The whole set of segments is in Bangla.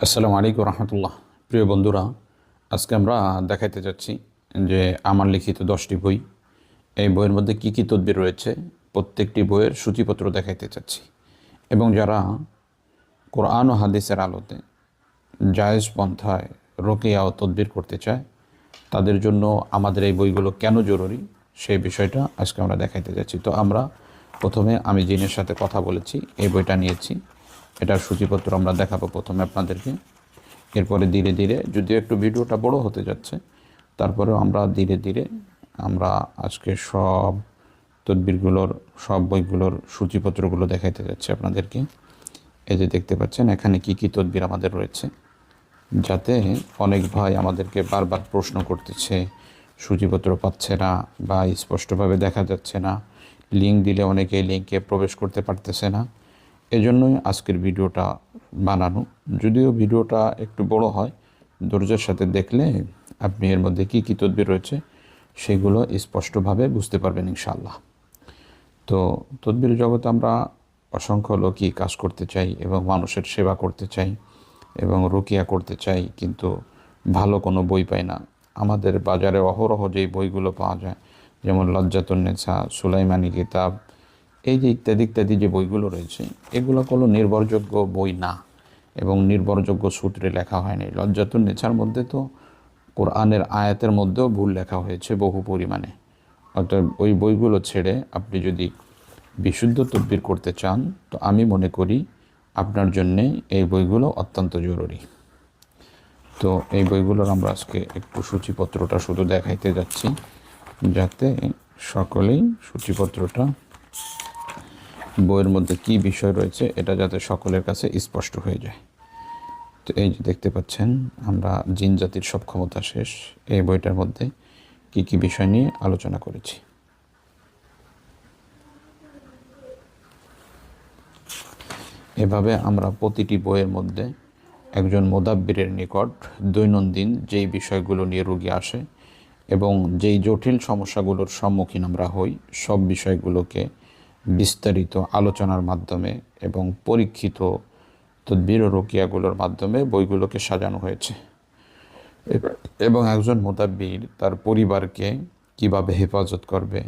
আসসালামু আলাইকুম রহমতুল্লাহ। প্রিয় বন্ধুরা, আজকে আমরা দেখাইতে যাচ্ছি যে আমার লিখিত 10টি বই, এই বইয়ের মধ্যে কী কী তদবির রয়েছে প্রত্যেকটি বইয়ের সূচিপত্র দেখাইতে চাচ্ছি। এবং যারা কোরআন ও হাদিসের আলোতে জায়েজ পন্থায় রোকেয়া ও তদবির করতে চায় তাদের জন্য আমাদের এই বইগুলো কেন জরুরি সেই বিষয়টা আজকে আমরা দেখাইতে যাচ্ছি। তো আমরা প্রথমে আমি জিনের সাথে কথা বলেছি, এই বইটা নিয়েছি, এটার সূচিপত্র আমরা দেখাবো প্রথমে আপনাদেরকে। এরপরে ধীরে ধীরে, যদিও একটু ভিডিওটা বড় হতে যাচ্ছে, তারপরেও আমরা ধীরে ধীরে আমরা আজকে সব তদবিরগুলোর, সব বইগুলোর সূচিপত্রগুলো দেখাইতে যাচ্ছি আপনাদেরকে। এই যে দেখতে পাচ্ছেন এখানে কি কি তদবির আমাদের রয়েছে, যাতে অনেক ভাই আমাদেরকে বারবার প্রশ্ন করতেছে, সূচিপত্র পাচ্ছে না বা স্পষ্টভাবে দেখা যাচ্ছে না, লিঙ্ক দিলে অনেকে লিঙ্কে প্রবেশ করতে পারতেছে না। এজন্যই আজকের ভিডিওটা বানানো। যদিও ভিডিওটা একটু বড় হয়, ধৈর্যের সাথে দেখলে আপনি এর মধ্যে কী কী তদবির রয়েছে সেগুলো স্পষ্টভাবে বুঝতে পারবেন ইনশাআল্লাহ। তো তদবির জগতে আমরা অসংখ্য লোকই কাজ করতে চাই এবং মানুষের সেবা করতে চাই এবং রুকিয়া করতে চাই, কিন্তু ভালো কোনো বই পাই না। আমাদের বাজারে অহরহ যেই বইগুলো পাওয়া যায়, যেমন লজ্জাতুন্নেসা, সুলাইমানি কিতাব, এই যে ইত্যাদি ইত্যাদি যে বইগুলো রয়েছে, এগুলো কোনো নির্ভরযোগ্য বই না এবং নির্ভরযোগ্য সূত্রে লেখা হয়নি। লজ্জাতুন্নেসার মধ্যে তো কোরআনের আয়াতের মধ্যেও ভুল লেখা হয়েছে বহু পরিমাণে। অর্থাৎ ওই বইগুলো ছেড়ে আপনি যদি বিশুদ্ধ তদবির করতে চান, তো আমি মনে করি আপনার জন্যে এই বইগুলো অত্যন্ত জরুরি। তো এই বইগুলোর আমরা আজকে একটু সূচিপত্রটা শুধু দেখাইতে যাচ্ছি, যাতে সকলেই সূচিপত্রটা, বইয়ের মধ্যে কি বিষয় রয়েছে এটা যাতে সকলের কাছে স্পষ্ট হয়ে যায়। তো এই যে দেখতে পাচ্ছেন আমরা জিন জাতির সব ক্ষমতা শেষ, এই বইটার মধ্যে কি কি বিষয় নিয়ে আলোচনা করেছি। এভাবে আমরা প্রতিটি বইয়ের মধ্যে একজন মোদাব্বিরের নিকট দৈনন্দিন যেই বিষয়গুলো নিয়ে রোগী আসে এবং যেই জটিল সমস্যাগুলোর সম্মুখীন আমরা হই, সব বিষয়গুলোকে বিস্তারিত আলোচনার মাধ্যমে এবং পরীক্ষিত তদবির ও রোকিয়াগুলোর মাধ্যমে বইগুলোকে সাজানো হয়েছে। এবং একজন মোদাব্বির তার পরিবারকে কিভাবে হেফাজত করবে,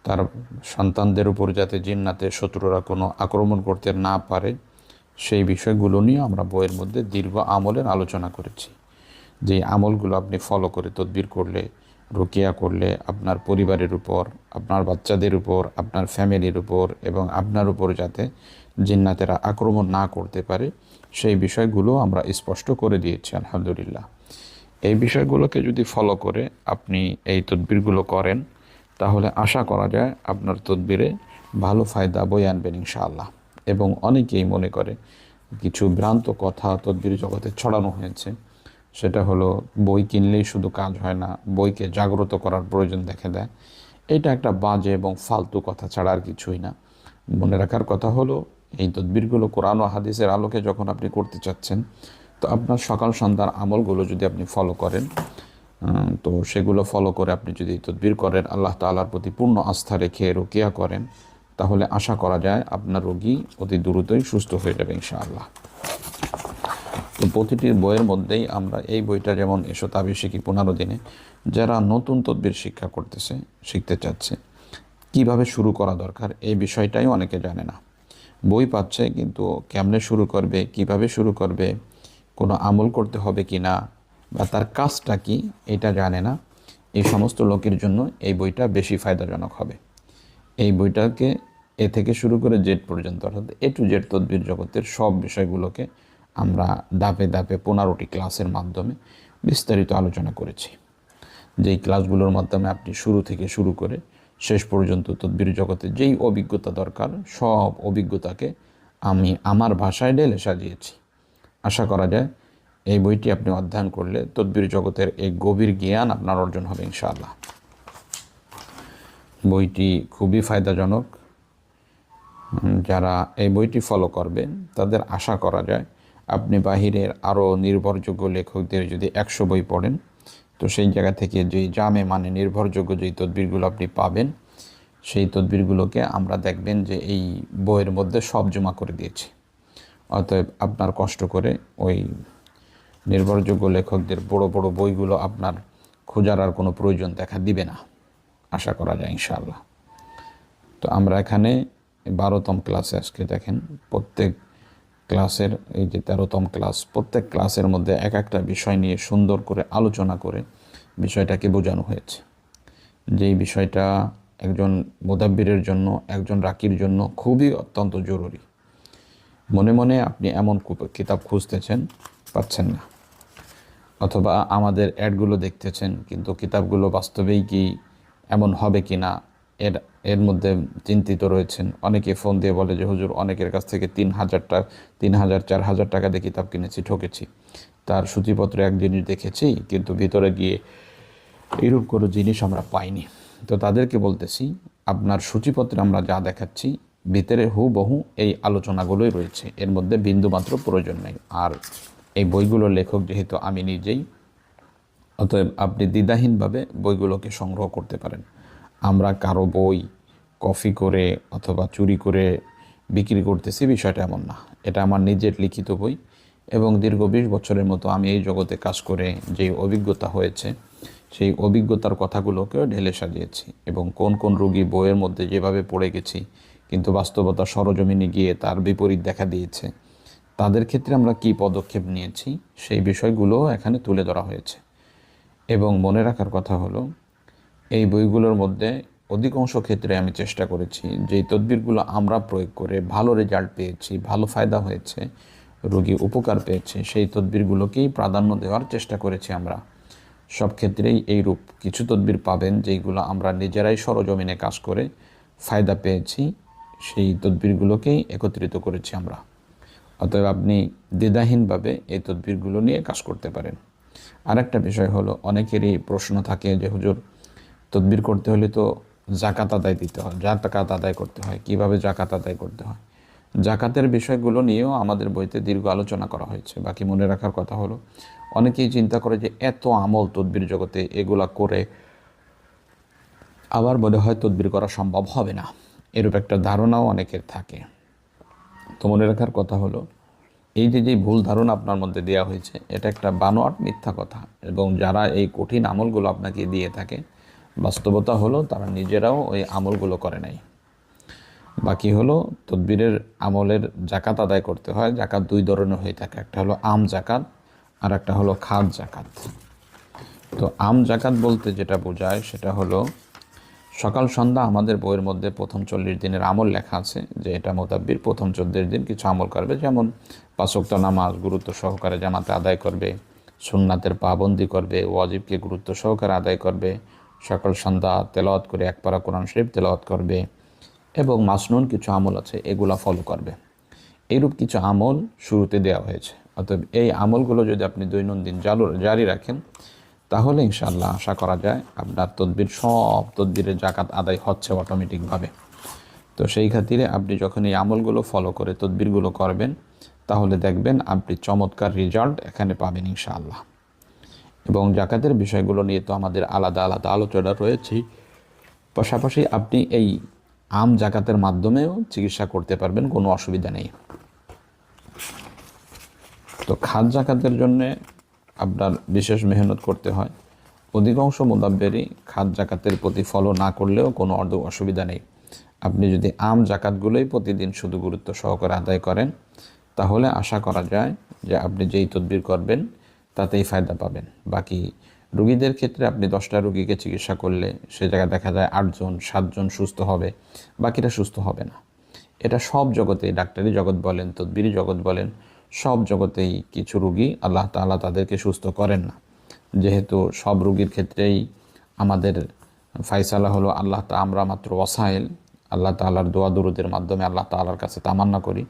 তার সন্তানদের উপর যাতে জিন্নাতের শত্রুরা কোনো আক্রমণ করতে না পারে, সেই বিষয়গুলো নিয়ে আমরা বইয়ের মধ্যে দীর্ঘ আমলের আলোচনা করেছি। যে আমলগুলো আপনি ফলো করে তদবির করলে, রুকিয়া করলে আপনার পরিবারের উপর, আপনার বাচ্চাদের উপর, আপনার ফ্যামিলির উপর এবং আপনার উপর যাতে জিন্নাতেরা আক্রমণ না করতে পারে, সেই বিষয়গুলো আমরা স্পষ্ট করে দিয়েছি আলহামদুলিল্লাহ। এই বিষয়গুলোকে যদি ফলো করে আপনি এই তদবিরগুলো করেন, তাহলে আশা করা যায় আপনার তদবিরে ভালো ফায়দা বয়ে আনবেন ইনশাআল্লাহ। এবং অনেকেই মনে করে কিছু ভ্রান্ত কথা তদবির জগতে ছড়ানো হয়েছে, সেটা হলো বই কিনলেই শুধু কাজ হয় না, বইকে জাগ্রত করার প্রয়োজন দেখা দেয়। এটা একটা বাজে এবং ফালতু কথা ছাড়া আর কিছুই না। মনে রাখার কথা হলো, এই তদবিরগুলো কোরআন ও হাদিসের আলোকে যখন আপনি করতে চাচ্ছেন, তো আপনার সকাল সন্ধ্যার আমলগুলো যদি আপনি ফলো করেন, তো সেগুলো ফলো করে আপনি যদি তদবির করেন, আল্লাহ তাআলার প্রতি পূর্ণ আস্থা রেখে রুকিয়া করেন, তাহলে আশা করা যায় আপনার রোগী অতি দ্রুতই সুস্থ হয়ে যাবে ইনশাআল্লাহ। তো প্রতিটি বইয়ের মধ্যেই আমরা এই বইটা, যেমন এসো তাবিজ শিখি 15 দিনে, যারা নতুন তদবির শিক্ষা করতেছে, শিখতে চাচ্ছে, কিভাবে শুরু করা দরকার এই বিষয়টাই অনেকে জানে না। বই পাচ্ছে কিন্তু কেমনে শুরু করবে, কিভাবে শুরু করবে, কোনো আমল করতে হবে কি না, বা তার কাজটা কি এটা জানে না। এই সমস্ত লোকের জন্য এই বইটা বেশি ফায়দাজনক হবে। এই বইটাকে এ থেকে শুরু করে জেড পর্যন্ত, অর্থাৎ এ টু জেড তদবির জগতের সব বিষয়গুলোকে আমরা ধাপে ধাপে 15টি ক্লাসের মাধ্যমে বিস্তারিত আলোচনা করেছি। যেই ক্লাসগুলোর মাধ্যমে আপনি শুরু থেকে শুরু করে শেষ পর্যন্ত তদবির জগতে যেই অভিজ্ঞতা দরকার, সব অভিজ্ঞতাকে আমি আমার ভাষায় ঢেলে সাজিয়েছি। আশা করা যায় এই বইটি আপনি অধ্যয়ন করলে তদবির জগতের এই গভীর জ্ঞান আপনার অর্জন হবে ইনশাআল্লাহ। বইটি খুবই ফায়দাজনক। যারা এই বইটি ফলো করবেন তাদের আশা করা যায় আপনি বাহিরের আরও নির্ভরযোগ্য লেখকদের যদি 100 বই পড়েন, তো সেই জায়গা থেকে যে জামে মানে নির্ভরযোগ্য যেই তদবিরগুলো আপনি পাবেন, সেই তদবিরগুলোকে আমরা দেখবেন যে এই বইয়ের মধ্যে সব জমা করে দিয়েছি। অতএব আপনার কষ্ট করে ওই নির্ভরযোগ্য লেখকদের বড় বড় বইগুলো আপনার খোঁজার আর কোনো প্রয়োজন দেখা দিবে না, আশা করা যায় ইনশাআল্লাহ। তো আমরা এখানে 12তম ক্লাসে আজকে দেখেন, প্রত্যেক ক্লাসের এই যে 13তম ক্লাস, প্রত্যেক ক্লাসের মধ্যে এক একটা বিষয় নিয়ে সুন্দর করে আলোচনা করে বিষয়টাকে বোঝানো হয়েছে। যেই বিষয়টা একজন মুদাব্বিরের জন্য, একজন রাকির জন্য খুবই অত্যন্ত জরুরি। মনে মনে আপনি এমন কিতাব খুঁজতেছেন, পাচ্ছেন না, অথবা আমাদের অ্যাডগুলো দেখতেছেন কিন্তু কিতাবগুলো বাস্তবেই কি এমন হবে কি না এর মধ্যে চিন্তিত রয়েছেন। অনেকে ফোন দিয়ে বলে যে হুজুর, অনেকের কাছ থেকে 3,000 4,000 টাকা দিয়ে কিতাব কিনেছি, ঠকেছি। তার সূচিপত্রে এক জিনিস দেখেছি কিন্তু ভিতরে গিয়ে এইরূপ কোনো জিনিস আমরা পাইনি। তো তাদেরকে বলতেছি, আপনার সূচিপত্রে আমরা যা দেখাচ্ছি ভিতরে হুবহু এই আলোচনাগুলোই রয়েছে, এর মধ্যে বিন্দুমাত্র প্রয়োজন নেই। আর এই বইগুলোর লেখক যেহেতু আমি নিজেই, অতএব আপনি দ্বিধাহীনভাবে বইগুলোকে সংগ্রহ করতে পারেন। আমরা কারো বই কপি করে অথবা চুরি করে বিক্রি করতেছি, বিষয়টা এমন না। এটা আমার নিজের লিখিত বই এবং দীর্ঘ 20 বছরের মতো আমি এই জগতে কাজ করে যে অভিজ্ঞতা হয়েছে, সেই অভিজ্ঞতার কথাগুলোকেও ঢেলে সাজিয়েছি। এবং কোন কোন রোগী বইয়ের মধ্যে যেভাবে পড়ে গেছি কিন্তু বাস্তবতা সরজমিনে গিয়ে তার বিপরীত দেখা দিয়েছে, তাদের ক্ষেত্রে আমরা কি পদক্ষেপ নিয়েছি সেই বিষয়গুলো এখানে তুলে ধরা হয়েছে। এবং মনে রাখার কথা হলো, এই বইগুলোর মধ্যে অধিকাংশ ক্ষেত্রে আমি চেষ্টা করেছি যেই তদবিরগুলো আমরা প্রয়োগ করে ভালো রেজাল্ট পেয়েছি, ভালো ফায়দা হয়েছে, রোগী উপকার পেয়েছে, সেই তদবিরগুলোকেই প্রাধান্য দেওয়ার চেষ্টা করেছি আমরা। সব ক্ষেত্রেই এইরূপ কিছু তদবির পাবেন যেইগুলো আমরা নিজেরাই সরজমিনে কাজ করে ফায়দা পেয়েছি, সেই তদবিরগুলোকেই একত্রিত করেছি আমরা। অতএব আপনি দ্বিধাহীনভাবে এই তদবিরগুলো নিয়ে কাজ করতে পারেন। আরেকটা বিষয় হলো, অনেকেরই প্রশ্ন থাকে যে হুজুর, তদবির করতে হলে তো জাকাত আদায় দিতে হয়, জাকাত আদায় করতে হয়, কিভাবে জাকাত আদায় করতে হয়। জাকাতের বিষয়গুলো নিয়েও আমাদের বইতে দীর্ঘ আলোচনা করা হয়েছে। বাকি মনে রাখার কথা হলো, অনেকেই চিন্তা করে যে এত আমল তদবির জগতে, এগুলা করে আবার মনে হয় তদবির করা সম্ভব হবে না, এরূপ একটা ধারণাও অনেকের থাকে। তো মনে রাখার কথা হলো, এই যে ভুল ধারণা আপনার মধ্যে দেওয়া হয়েছে, এটা একটা বানোয়াট মিথ্যা কথা। এবং যারা এই কঠিন আমলগুলো আপনাকে দিয়ে থাকে, বাস্তবতা হলো তারা নিজেরাও ওই আমলগুলো করে নাই। বাকি হলো তদবিরের আমলের জাকাত আদায় করতে হয়। জাকাত 2 ধরনের হয়ে থাকে, একটা হলো আম জাকাত আর একটা হলো খাদ জাকাত। তো আম জাকাত বলতে যেটা বোঝায় সেটা হলো, সকাল সন্ধ্যা আমাদের বইয়ের মধ্যে প্রথম 40 দিনের আমল লেখা আছে যে এটা মোতাব্বির প্রথম 14 দিন কিছু আমল করবে, যেমন 5 ওয়াক্ত নামাজ গুরুত্ব সহকারে জামাতে আদায় করবে, সুন্নাতের পাবন্দি করবে, ওয়াজিবকে গুরুত্ব সহকারে আদায় করবে, সকাল সন্ধ্যা তেলাওয়াত করে 1 পারা কোরআন শরীফ তেলাওয়াত করবে, এবং মাসনুন কিছু আমল আছে এগুলা ফলো করবে। এইরূপ কিছু আমল শুরুতে দেওয়া হয়েছে। অতএব এই আমলগুলো যদি আপনি দৈনন্দিন জারি রাখেন, তাহলে ইনশাআল্লাহ আশা করা যায় আপনার সব তদবিরের জাকাত আদায় হচ্ছে অটোমেটিকভাবে। তো সেই খাতিরে আপনি যখন এই আমলগুলো ফলো করে তদবিরগুলো করবেন, তাহলে দেখবেন আপনি চমৎকার রেজাল্ট এখানে পাবেন ইনশাআল্লাহ। এবং জাকাতের বিষয়গুলো নিয়ে তো আমাদের আলাদা আলাদা আলোচনা রয়েছে। পাশাপাশি আপনি এই আম জাকাতের মাধ্যমেও চিকিৎসা করতে পারবেন, কোনো অসুবিধা নেই। তো খাদ জাকাতের জন্যে আপনার বিশেষ মেহনত করতে হয়। অধিকাংশ মুদাব্বিরই খাদ জাকাতের প্রতি ফলো না করলেও কোনো অসুবিধা নেই। আপনি যদি আম জাকাতগুলোই প্রতিদিন শুধু গুরুত্ব সহকারে আদায় করেন, তাহলে আশা করা যায় যে আপনি যেই তদবির করবেন তাতেই ফায়দা পাবেন। বাকি রুগীদের ক্ষেত্রে আপনি 10টা রুগীকে চিকিৎসা করলে সে জায়গায় দেখা যায় 8 জন 7 জন সুস্থ হবে, বাকিটা সুস্থ হবে না। এটা সব জগতেই, ডাক্তারি জগৎ বলেন, তদবিরি জগৎ বলেন, সব জগতেই কিছু রুগী আল্লাহ তাআলা তাদেরকে সুস্থ করেন না। যেহেতু সব রুগীর ক্ষেত্রেই আমাদের ফায়সালা হলো আমরা মাত্র ওয়াসাইল, আল্লাহ তাআলার দোয়া দুরুদের মাধ্যমে আল্লাহ তাআলার কাছে তামান্না করি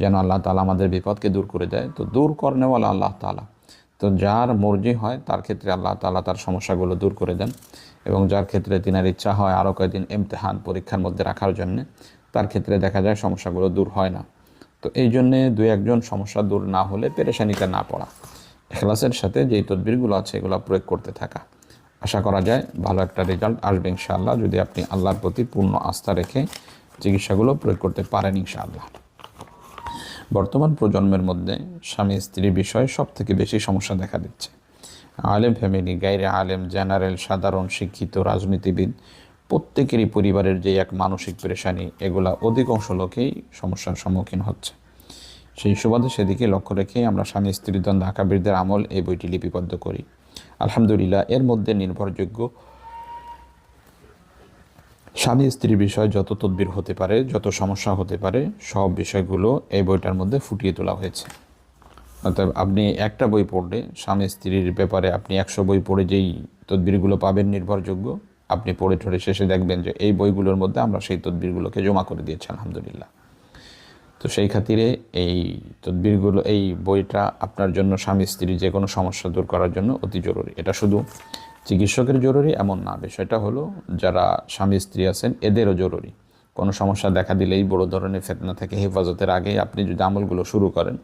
যেন আল্লাহ তাআলা আমাদের বিপদকে দূর করে দেয়। তো দূর করনেওয়ালা আল্লাহ তাআলা। তো যার মর্জি হয় তার ক্ষেত্রে আল্লাহ তাআলা তার সমস্যাগুলো দূর করে দেন, এবং যার ক্ষেত্রে তিনার ইচ্ছা হয় আরও কয়েকদিন ইমতিহান পরীক্ষার মধ্যে রাখার জন্যে, তার ক্ষেত্রে দেখা যায় সমস্যাগুলো দূর হয় না। তো এই জন্যে 2-1 সমস্যা দূর না হলে পেরেশানিতে না পড়া, ইখলাসের সাথে যেই তদবিরগুলো আছে এগুলো প্রয়োগ করতে থাকা, আশা করা যায় ভালো একটা রেজাল্ট আসবে ইনশাআল্লাহ, যদি আপনি আল্লাহর প্রতি পূর্ণ আস্থা রেখে চিকিৎসাগুলো প্রয়োগ করতে পারেন ইনশাআল্লাহ। বর্তমান প্রজন্মের মধ্যে স্বামী স্ত্রীর বিষয়ে সব থেকে বেশি সমস্যা দেখা দিচ্ছে। আলেম ফ্যামিলি, গায়রে আলেম, জেনারেল, সাধারণ, শিক্ষিত, রাজনীতিবিদ, প্রত্যেকেরই পরিবারের যে এক মানসিক পেরেশানি, এগুলা অধিকাংশ লোকেই সমস্যার সম্মুখীন হচ্ছে। সেই সুবাদে সেদিকে লক্ষ্য রেখেই আমরা স্বামী স্ত্রী দ্বন্দ্ব আকাবিরদের আমল এই বইটি লিপিবদ্ধ করি। আলহামদুলিল্লাহ, এর মধ্যে নির্ভরযোগ্য স্বামী স্ত্রীর বিষয়ে যত তদবির হতে পারে, যত সমস্যা হতে পারে, সব বিষয়গুলো এই বইটার মধ্যে ফুটিয়ে তোলা হয়েছে। অর্থাৎ আপনি একটা বই পড়লে স্বামী স্ত্রীর ব্যাপারে আপনি 100 বই পড়ে যেই তদবিরগুলো পাবেন নির্ভরযোগ্য, আপনি পড়ে ঠড়ে শেষে দেখবেন যে এই বইগুলোর মধ্যে আমরা সেই তদবিরগুলোকে জমা করে দিয়েছি আলহামদুলিল্লাহ। তো সেই খাতিরে এই তদবিরগুলো, এই বইটা আপনার জন্য স্বামী স্ত্রীর যে কোনো সমস্যা দূর করার জন্য অতি জরুরি। এটা শুধু চিকিৎসকের জরুরি এমন না, বিষয়টা হলো যারা স্বামী স্ত্রী আছেন এদেরও জরুরি। কোনো সমস্যা দেখা দিলেই বড় ধরনের ফিতনা থেকে হেফাজতের আগে আপনি যদি আমলগুলো শুরু করেন,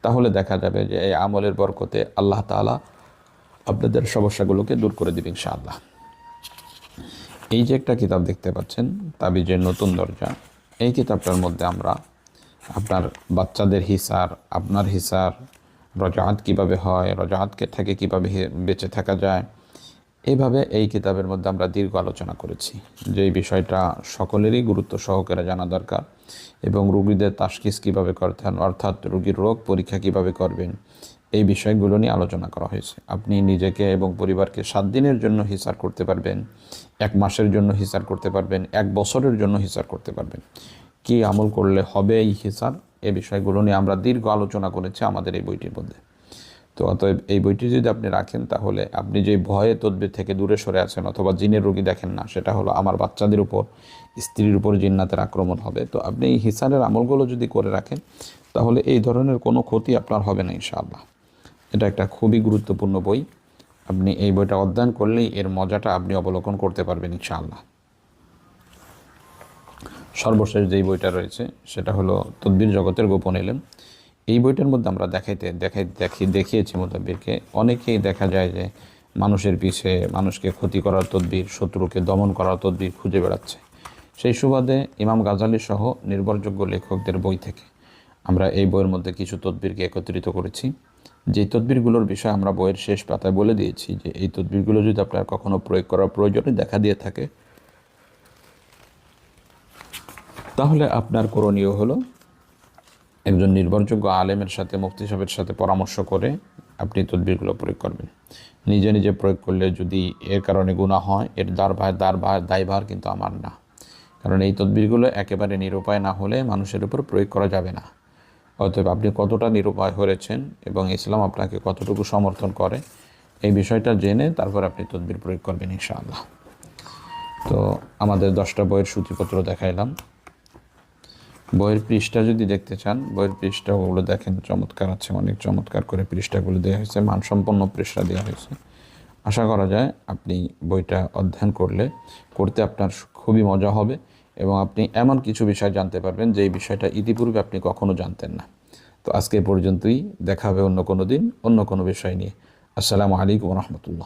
তাহলে দেখা যাবে যে এই আমলের বরকতে আল্লাহ তাআলা আপনাদের সমস্যাগুলোকে দূর করে দেবেন ইনশাআল্লাহ। এই যে একটা কিতাব দেখতে পাচ্ছেন, তাবিজের নতুন দরজা, এই কিতাবটার মধ্যে আমরা আপনার বাচ্চাদের হিসার, আপনার হিসার, রজাআত কীভাবে হয়, রজাআতকে থেকে কীভাবে বেঁচে থাকা যায়, এইভাবে এই কিতাবের মধ্যে আমরা দীর্ঘ আলোচনা করেছি। যেই বিষয়টা সকলেরই গুরুত্ব সহকারে জানা দরকার, এবং রোগীদের তাশখিস কীভাবে করতে হয়, অর্থাৎ রোগীর রোগ পরীক্ষা কীভাবে করবেন, এই বিষয়গুলো নিয়ে আলোচনা করা হয়েছে। আপনি নিজেকে এবং পরিবারকে 7 দিনের জন্য হিসার করতে পারবেন, 1 মাসের জন্য হিসার করতে পারবেন, 1 বছরের জন্য হিসার করতে পারবেন। কি আমল করলে হবে এই হিসার, এই বিষয়গুলো নিয়ে আমরা দীর্ঘ আলোচনা করেছি আমাদের এই বইটির মধ্যে। তো অতএব এই বইটি যদি আপনি রাখেন, তাহলে আপনি যে ভয়ে তদবির থেকে দূরে সরে আছেন অথবা জিনের রোগী দেখেন না, সেটা হলো আমার বাচ্চাদের উপর, স্ত্রীর উপর জিন্নাতের আক্রমণ হবে, তো আপনি এই হিসারের আমলগুলো যদি করে রাখেন, তাহলে এই ধরনের কোনো ক্ষতি আপনার হবে না ইনশাআল্লাহ। এটা একটা খুবই গুরুত্বপূর্ণ বই। আপনি এই বইটা অধ্যয়ন করলেই এর মজাটা আপনি অবলোকন করতে পারবেন ইনশাআল্লাহ। সর্বশেষ যেই বইটা রয়েছে সেটা হলো তদবির জগতের গোপন এলেম। এই বইটার মধ্যে আমরা দেখিয়েছি মোতাব্বিরকে, অনেকেই দেখা যায় যে মানুষের পিছে মানুষকে ক্ষতি করার তদবির, শত্রুকে দমন করার তদবির খুঁজে বেড়াচ্ছে। সেই সুবাদে ইমাম গাজালি সহ নির্ভরযোগ্য লেখকদের বই থেকে আমরা এই বইয়ের মধ্যে কিছু তদবিরকে একত্রিত করেছি। যেই তদবিরগুলোর বিষয়ে আমরা বইয়ের শেষ পাতায় বলে দিয়েছি যে এই তদবিরগুলো যদি আপনার কখনো প্রয়োগ করার প্রয়োজনে দেখা দিয়ে থাকে, তাহলে আপনার করণীয় হলো একজন নির্ভরযোগ্য আলেমের সাথে, মুফতি সাহেবের সাথে পরামর্শ করে আপনি তদবিরগুলো প্রয়োগ করবেন। নিজে নিজে প্রয়োগ করলে যদি এর কারণে গুনাহ হয়, এর দায়ভার কিন্তু আমার না। কারণ এই তদবিরগুলো একেবারে নিরুপায় না হলে মানুষের উপর প্রয়োগ করা যাবে না। অতএব আপনি কতটা নিরুপায় হয়েছেন এবং ইসলাম আপনাকে কতটুকু সমর্থন করে, এই বিষয়টা জেনে তারপর আপনি তদবির প্রয়োগ করবেন ইনশাআল্লাহ। তো আমাদের 10টা বইয়ের সূচিপত্র দেখাইলাম। বইয়ের পৃষ্ঠা যদি দেখতে চান, বইয়ের পৃষ্ঠাগুলো দেখেন, চমৎকার আছে, অনেক চমৎকার করে পৃষ্ঠাগুলো দেওয়া হয়েছে, মানসম্পন্ন পৃষ্ঠা দেওয়া হয়েছে। আশা করা যায় আপনি বইটা অধ্যয়ন করতে আপনার খুবই মজা হবে এবং আপনি এমন কিছু বিষয় জানতে পারবেন যেই বিষয়টা ইতিপূর্বে আপনি কখনো জানতেন না। তো আজকে পর্যন্তই, দেখা হবে অন্য কোনো দিন অন্য কোনো বিষয় নিয়ে। আসসালামু আলাইকুম ওয়া রাহমাতুল্লাহ।